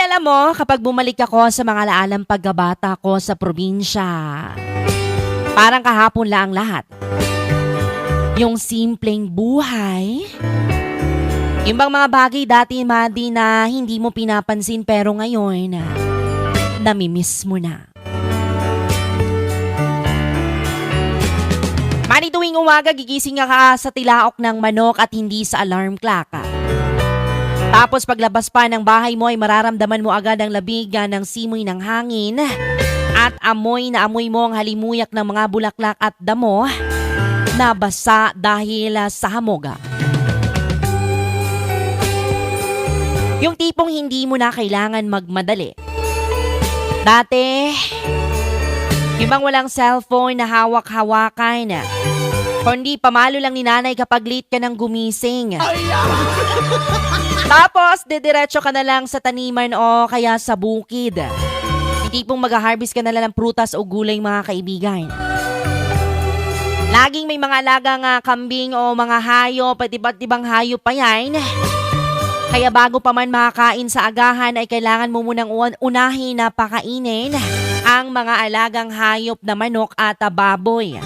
alam mo, kapag bumalik ako sa mga laalang pagkabata ko sa probinsya, parang kahapon lang ang lahat. Yung simpleng buhay, yung bang mga bagay dati, Madi, na hindi mo pinapansin pero ngayon, namimiss mo na. Madi, tuwing umaga, gigising ka sa tilaok ng manok at hindi sa alarm clock. Tapos paglabas pa ng bahay mo ay mararamdaman mo agad ang labig ng simoy ng hangin at amoy na amoy mo ang halimuyak ng mga bulaklak at damo na basa dahil sa hamog. Yung tipong hindi mo na kailangan magmadali. Dati, yung bang walang cellphone na hawak-hawakan, kundi pamalo lang ni nanay kapag late ka nang gumising. Tapos, didiretso ka na lang sa taniman o kaya sa bukid. Yung tipong mag-harvest ka na lang ng prutas o gulay, mga kaibigan. Laging may mga alagang kambing o mga hayop, pati iba't ibang hayop pa yan. Kaya bago pa man makakain sa agahan ay kailangan mo munang unahin na pakainin ang mga alagang hayop na manok at baboy.